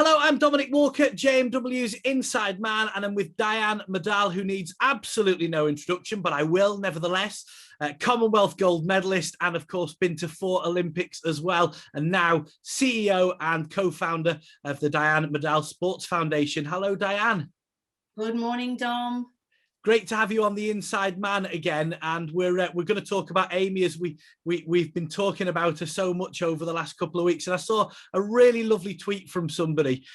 Hello, I'm Dominic Walker, JMW's Inside Man, and I'm with Diane Modahl, who needs absolutely no introduction, but I will nevertheless. Commonwealth gold medalist, and of course been to 4 Olympics as well, and now CEO and co-founder of the Diane Modahl Sports Foundation. Hello, Diane. Good morning, Dom. Great to have you on the Inside Man again, and we're going to talk about Aimee, as we've been talking about her so much over the last couple of weeks. And I saw a really lovely tweet from somebody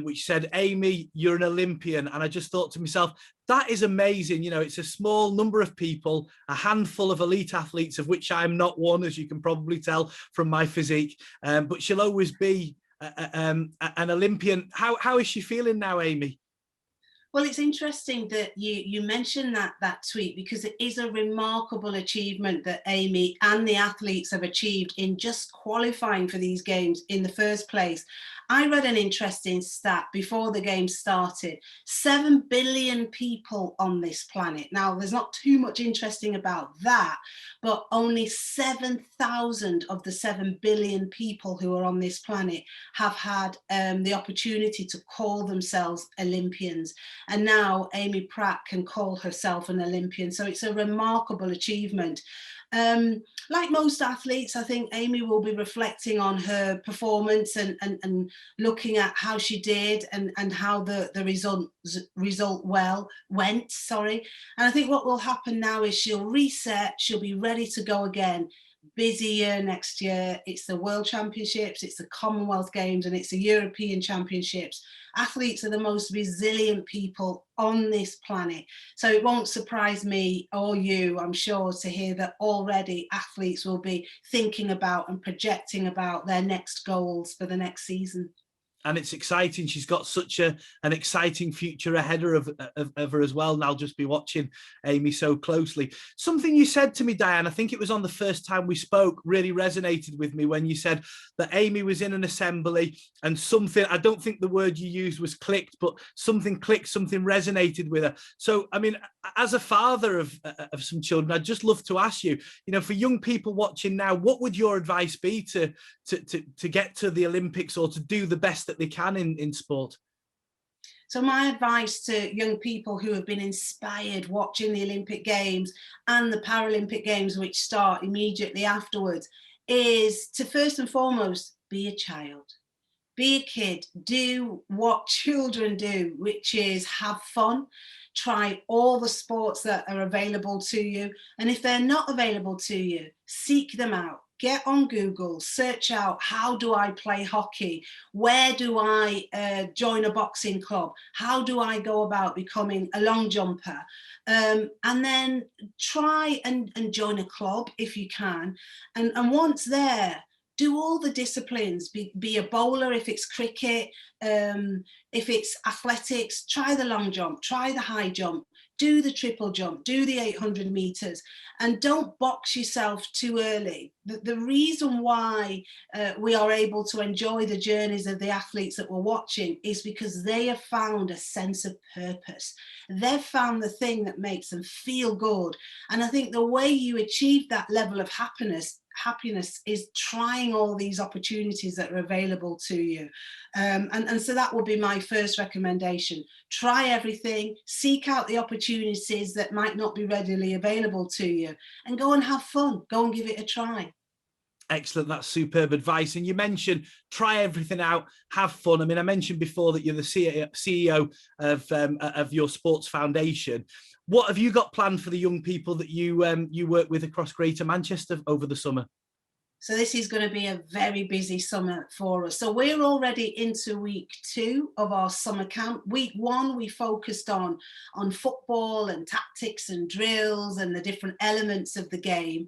which said, "Aimee, you're an Olympian," and I just thought to myself, that is amazing. You know, it's a small number of people, a handful of elite athletes, of which I'm not one, as you can probably tell from my physique, but she'll always be an Olympian. How is she feeling now, Aimee? Well, it's interesting that you mentioned that tweet, because it is a remarkable achievement that Aimee and the athletes have achieved in just qualifying for these games in the first place. I read an interesting stat before the games started: 7 billion people on this planet. Now, there's not too much interesting about that, but only 7,000 of the 7 billion people who are on this planet have had the opportunity to call themselves Olympians. And now Aimee Pratt can call herself an Olympian. So it's a remarkable achievement. Like most athletes, I think Aimee will be reflecting on her performance and looking at how she did and how the result went. And I think what will happen now is she'll reset, she'll be ready to go again. Busy year next year. It's the World Championships, it's the Commonwealth Games, and it's the European Championships. Athletes are the most resilient people on this planet. So it won't surprise me or you, I'm sure, to hear that already athletes will be thinking about and projecting about their next goals for the next season. And it's exciting. She's got such an exciting future ahead of her as well. And I'll just be watching Aimee so closely. Something you said to me, Diane, I think it was on the first time we spoke, really resonated with me when you said that Aimee was in an assembly and something, I don't think the word you used was clicked, but something clicked, something resonated with her. So, I mean, as a father of some children, I'd just love to ask you, you know, for young people watching now, what would your advice be to get to the Olympics or to do the best that they can in sport? So my advice to young people who have been inspired watching the Olympic Games and the Paralympic Games, which start immediately afterwards, is to first and foremost be a child. Be a kid. Do what children do, which is have fun. Try all the sports that are available to you. And if they're not available to you, seek them out. Get on Google, search out, how do I play hockey? Where do I join a boxing club? How do I go about becoming a long jumper? And then try and join a club if you can. And once there, do all the disciplines, be a bowler if it's cricket, if it's athletics, try the long jump, try the high jump, do the triple jump, do the 800 meters, and don't box yourself too early. The reason why we are able to enjoy the journeys of the athletes that we're watching is because they have found a sense of purpose. They've found the thing that makes them feel good. And I think the way you achieve that level of happiness is trying all these opportunities that are available to you. And so that would be my first recommendation. Try everything, seek out the opportunities that might not be readily available to you, and go and have fun. Go and give it a try. Excellent. That's superb advice. And you mentioned try everything out, have fun. I mean, I mentioned before that you're the CEO of your sports foundation. What have you got planned for the young people that you work with across Greater Manchester over the summer? So this is going to be a very busy summer for us. So we're already into week 2 of our summer camp. Week 1, we focused on football and tactics and drills and the different elements of the game.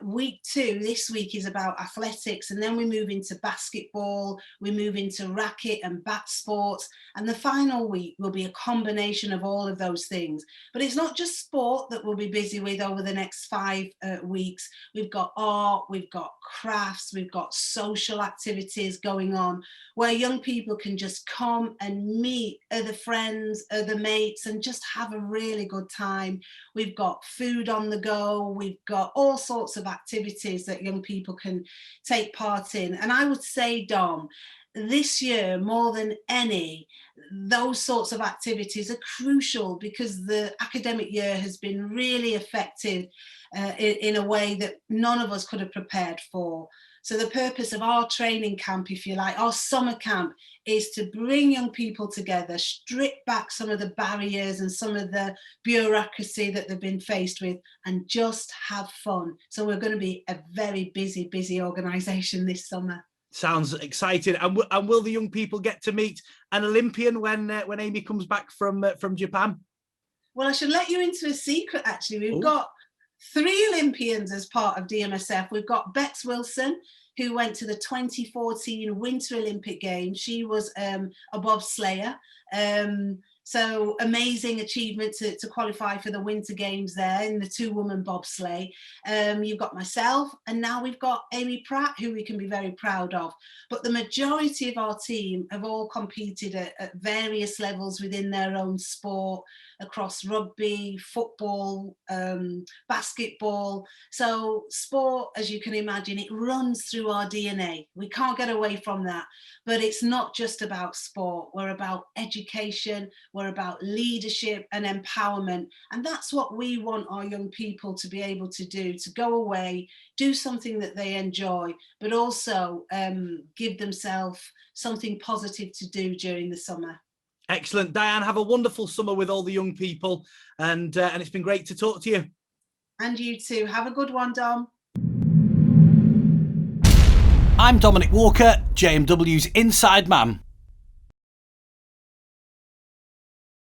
Week 2, this week, is about athletics, and then we move into basketball, we move into racket and bat sports, and the final week will be a combination of all of those things. But it's not just sport that we'll be busy with over the next 5 weeks. We've got art, we've got crafts, we've got social activities going on where young people can just come and meet other friends, other mates, and just have a really good time. We've got food on the go, we've got all sorts of activities that young people can take part in. And I would say, Dom, this year, more than any, those sorts of activities are crucial because the academic year has been really affected in a way that none of us could have prepared for. So the purpose of our training camp, if you like, our summer camp, is to bring young people together, strip back some of the barriers and some of the bureaucracy that they've been faced with, and just have fun. So we're going to be a very busy organisation this summer. Sounds exciting. And will the young people get to meet an Olympian when Aimee comes back from Japan? Well, I should let you into a secret, actually. We've got 3 Olympians as part of DMSF. We've got Bex Wilson, who went to the 2014 Winter Olympic Games. She was a bobslayer. So amazing achievement to qualify for the Winter Games there in the 2-woman bobsleigh. You've got myself, and now we've got Aimee Pratt, who we can be very proud of. But the majority of our team have all competed at various levels within their own sport, across rugby, football, basketball. So sport, as you can imagine, it runs through our DNA. We can't get away from that. But it's not just about sport. We're about education. We're about leadership and empowerment. And that's what we want our young people to be able to do, to go away, do something that they enjoy, but also give themselves something positive to do during the summer. Excellent. Diane, have a wonderful summer with all the young people. And it's been great to talk to you. And you too. Have a good one, Dom. I'm Dominic Walker, JMW's Inside Man.